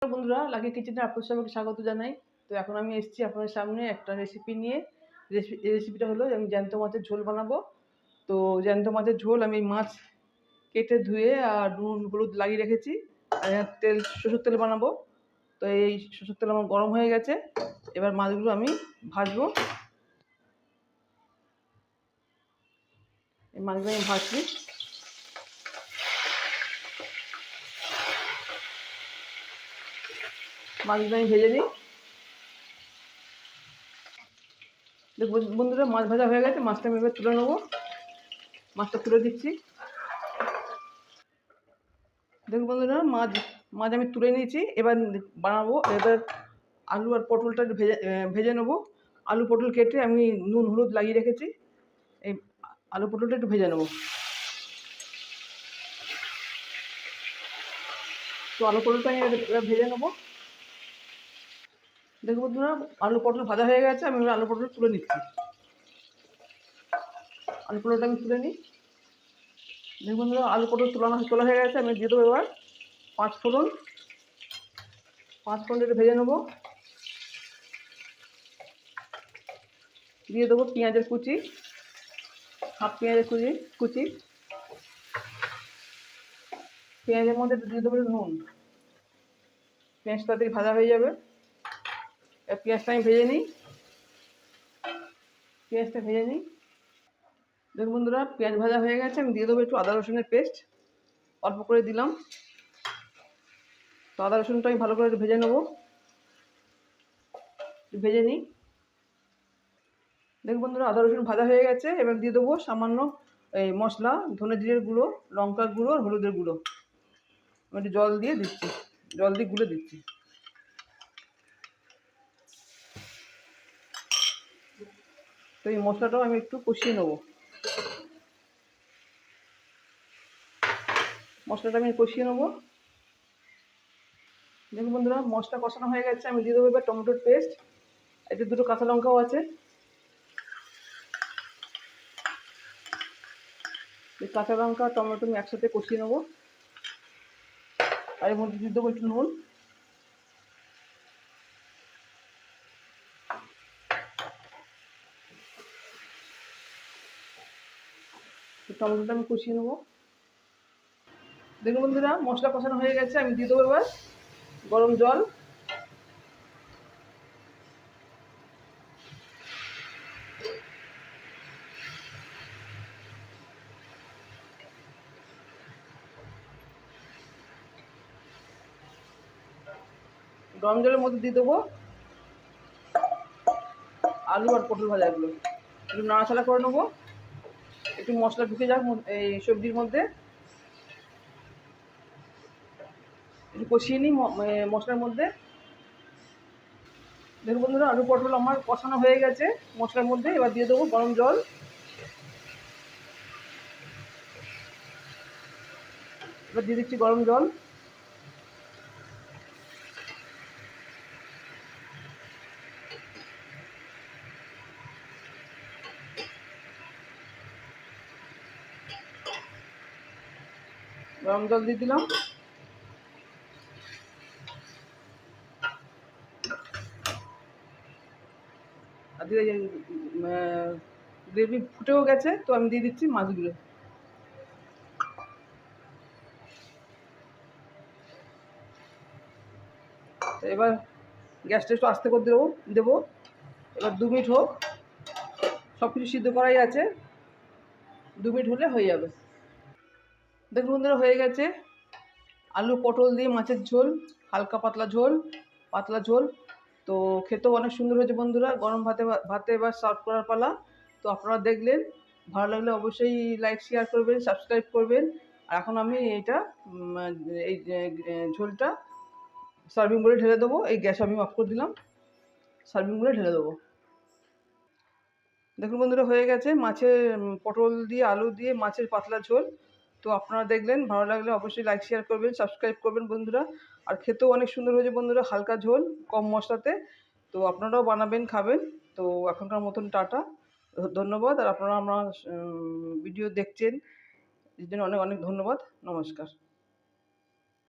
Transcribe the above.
বন্ধুরা, লাকি কিচেনে আপনাদের সবাইকে স্বাগত জানাই। তো এখন আমি এসেছি আপনাদের সামনে একটা রেসিপি নিয়ে। রেসিপিটা হলো আমি জ্যান্ত মাছের ঝোল বানাবো। তো জ্যান্ত মাছের ঝোল আমি মাছ কেটে ধুয়ে আর নুন হলুদ লাগিয়ে রেখেছি। আর সরষের তেল বানাবো। তো এই সরষের তেল আমার গরম হয়ে গেছে। এবার মাছগুলো আমি ভাজবো। এই মাছগুলো আমি ভাজছি। মাছগুলো আমি ভেজে নিই। বন্ধুরা, মাছ ভাজা হয়ে গেছে। মাছটা আমি এবার তুলে নেবো। মাছটা তুলে দিচ্ছি। দেখুন বন্ধুরা, মাছ মাছ আমি তুলে নিয়েছি। এবার বানাবো। এবার আলু আর পটলটা একটু ভেজে নেবো। আলু পটল কেটে আমি নুন হলুদ লাগিয়ে রেখেছি। এই আলু পটলটা একটু ভেজে নেবো। তো আলু পটলটা আমি এবার ভেজে নেবো। দেখুন বন্ধুরা, আলু পটল ভাজা হয়ে গেছে। আমি এবার আলু পটল তুলে নিচ্ছি। আলু পটলটা আমি তুলে নিই। দেখুন বন্ধুরা, আলু পটল তোলা হয়ে গেছে। আমি দিয়ে দেবো এবার পাঁচ ফোড়ন একটু ভেজে নেবো। দিয়ে দেবো পেঁয়াজের কুচি, হাফ পেঁয়াজের কুচি। পেঁয়াজের মধ্যে দিয়ে দেবো নুন। পেঁয়াজটা তাড়াতাড়ি ভাজা হয়ে যাবে। পেঁয়াজটা আমি ভেজে নিই। দেখুন বন্ধুরা, পেঁয়াজ ভাজা হয়ে গেছে। আমি দিয়ে দেবো একটু আদা রসুনের পেস্ট, অল্প করে দিলাম। তো আদা রসুনটা আমি ভালো করে একটু ভেজে নেবো। ভেজে নিই। দেখুন বন্ধুরা, আদা রসুন ভাজা হয়ে গেছে। এবার দিয়ে দেবো সামান্য এই মশলা, ধনে জিরের গুঁড়ো, লঙ্কার গুঁড়ো আর হলুদের গুঁড়ো। আমি একটু জল দিয়ে গুলে দিচ্ছি। তো এই মশলাটাও আমি একটু কষিয়ে নেবো। দেখুন বন্ধুরা, মশলা কষানো হয়ে গেছে। আমি দিয়ে দেবো এবার টমেটোর পেস্ট। এতে দুটো কাঁচা লঙ্কাও আছে। এই কাঁচা লঙ্কা টমেটো আমি একসাথে কষিয়ে নেবো। আর এর মধ্যে দিয়ে দেবো একটু নুন। টমেটোটা আমি কষিয়ে নেবো। দেখুন বন্ধুরা, মশলা কষানো হয়ে গেছে। আমি দিয়ে দেবো এবার গরম জল। গরম জলের মধ্যে দিয়ে দেবো আলু আর পটল ভাজাগুলো। একটু নাড়াচাড়া করে নেবো। একটু মশলা ঢুকে যাক এই সবজির মধ্যে। একটু কষিয়ে নিই মশলার মধ্যে। দেখুন বন্ধুরা, আলু পটল আমার কষানো হয়ে গেছে মশলার মধ্যে। এবার দিয়ে দেবো গরম জল। এবার দিয়ে দিচ্ছি গরম জল। গরম জল দিয়ে দিলাম। আর দিয়ে গ্রেভি ফুটেও গেছে। তো আমি দিয়ে দিচ্ছি মাছগুলো। তো এবার গ্যাসটা একটু আস্তে করে দেবো। এবার 2 মিনিট হোক। সব কিছু সিদ্ধ করাই আছে। 2 মিনিট হলে হয়ে যাবে। দেখুন বন্ধুরা, হয়ে গেছে আলু পটল দিয়ে মাছের ঝোল। হালকা পাতলা ঝোল। তো খেতেও অনেক সুন্দর হয়েছে বন্ধুরা। গরম ভাতে এবার সার্ভ করার পালা। তো আপনারা দেখলেন। ভালো লাগলে অবশ্যই লাইক শেয়ার করবেন, সাবস্ক্রাইব করবেন। আর এখন আমি এই ঝোলটা সার্ভিং করে ঢেলে দেবো। এই গ্যাস আমি অফ করে দিলাম। সার্ভিং করে ঢেলে দেবো। দেখুন বন্ধুরা, হয়ে গেছে মাছের পটল দিয়ে আলু দিয়ে মাছের পাতলা ঝোল। তো আপনারা দেখলেন। ভালো লাগলে অবশ্যই লাইক শেয়ার করবেন, সাবস্ক্রাইব করবেন বন্ধুরা। আর খেতেও অনেক সুন্দর হয়েছে বন্ধুরা। হালকা ঝোল, কম মশলাতে। তো আপনারাও বানাবেন, খাবেন। তো এখনকার মতন টাটা। ধন্যবাদ। আর আপনারা আমার ভিডিও দেখছেন, এর জন্য অনেক অনেক ধন্যবাদ। নমস্কার।